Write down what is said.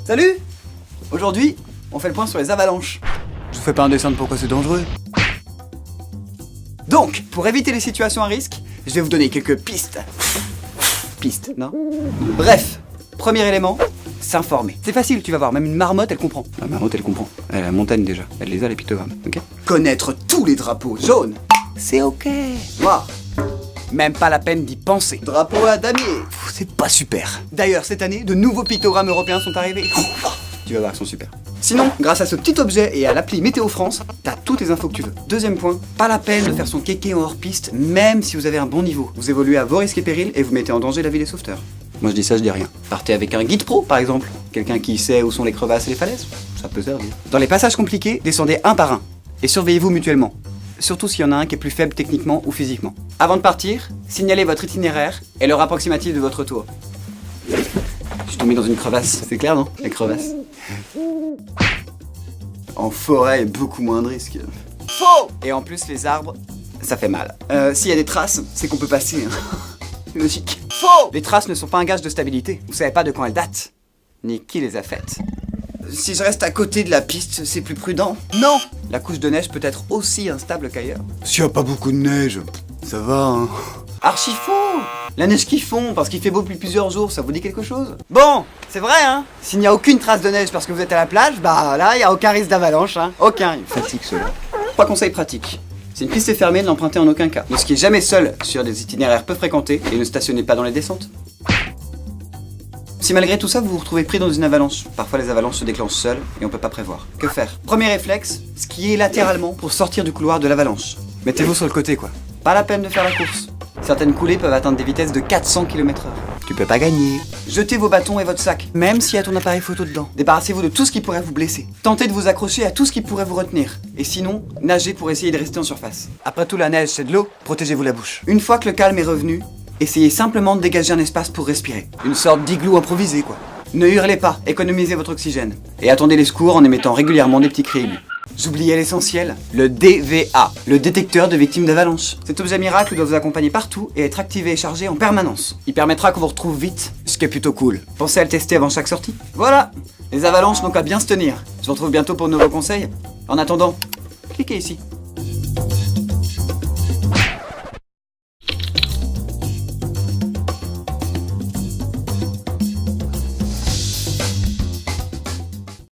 Salut! Aujourd'hui, on fait le point sur les avalanches. Je vous fais pas un dessin de pourquoi c'est dangereux. Donc, pour éviter les situations à risque, je vais vous donner quelques pistes. Pistes, non? Bref, premier élément, s'informer. C'est facile, tu vas voir, même une marmotte, elle comprend. La marmotte, elle comprend. Elle a la montagne déjà. Elle les a, les pictogrammes, ok? Connaître tous les drapeaux jaunes, c'est ok. Noir, même pas la peine d'y penser. Drapeau à damier, c'est pas super. D'ailleurs, cette année, de nouveaux pictogrammes européens sont arrivés. Tu vas voir, ils sont super. Sinon, grâce à ce petit objet et à l'appli Météo France, t'as toutes les infos que tu veux. Deuxième point, pas la peine de faire son kéké en hors-piste, même si vous avez un bon niveau. Vous évoluez à vos risques et périls et vous mettez en danger la vie des sauveteurs. Moi je dis ça, je dis rien. Partez avec un guide pro, par exemple. Quelqu'un qui sait où sont les crevasses et les falaises. Ça peut servir. Dans les passages compliqués, descendez un par un. Et surveillez-vous mutuellement. Surtout s'il y en a un qui est plus faible techniquement ou physiquement. Avant de partir, signalez votre itinéraire et l'heure approximative de votre tour. Je suis tombé dans une crevasse, c'est clair non? Les crevasses. En forêt, beaucoup moins de risques. Faux! Et en plus, les arbres, ça fait mal. S'il y a des traces, c'est qu'on peut passer. C'est logique. Faux! Les traces ne sont pas un gage de stabilité. Vous savez pas de quand elles datent, ni qui les a faites. Si je reste à côté de la piste, c'est plus prudent. Non! La couche de neige peut être aussi instable qu'ailleurs. S'il y a pas beaucoup de neige, ça va, hein. Archi faux! La neige qui fond parce qu'il fait beau depuis plusieurs jours, ça vous dit quelque chose? Bon, c'est vrai hein. S'il n'y a aucune trace de neige parce que vous êtes à la plage, bah là, il n'y a aucun risque d'avalanche, hein. Aucun. Il fatigue cela. 3 conseils pratiques. Si une piste est fermée, ne l'empruntez en aucun cas. Ne skiez jamais seul sur des itinéraires peu fréquentés et ne stationnez pas dans les descentes. Si malgré tout ça, vous vous retrouvez pris dans une avalanche, parfois les avalanches se déclenchent seules et on peut pas prévoir. Que faire? Premier réflexe, skier latéralement pour sortir du couloir de l'avalanche. Mettez-vous sur le côté quoi. Pas la peine de faire la course. Certaines coulées peuvent atteindre des vitesses de 400 km/h. Tu peux pas gagner. Jetez vos bâtons et votre sac, même s'il y a ton appareil photo dedans. Débarrassez-vous de tout ce qui pourrait vous blesser. Tentez de vous accrocher à tout ce qui pourrait vous retenir. Et sinon, nagez pour essayer de rester en surface. Après tout, la neige, c'est de l'eau, protégez-vous la bouche. Une fois que le calme est revenu, essayez simplement de dégager un espace pour respirer. Une sorte d'igloo improvisé, quoi. Ne hurlez pas, économisez votre oxygène. Et attendez les secours en émettant régulièrement des petits cris aigus. J'oubliais l'essentiel, le DVA, le détecteur de victimes d'avalanche. Cet objet miracle doit vous accompagner partout et être activé et chargé en permanence. Il permettra qu'on vous retrouve vite, ce qui est plutôt cool. Pensez à le tester avant chaque sortie. Voilà, les avalanches n'ont qu'à bien se tenir. Je vous retrouve bientôt pour de nouveaux conseils. En attendant, cliquez ici.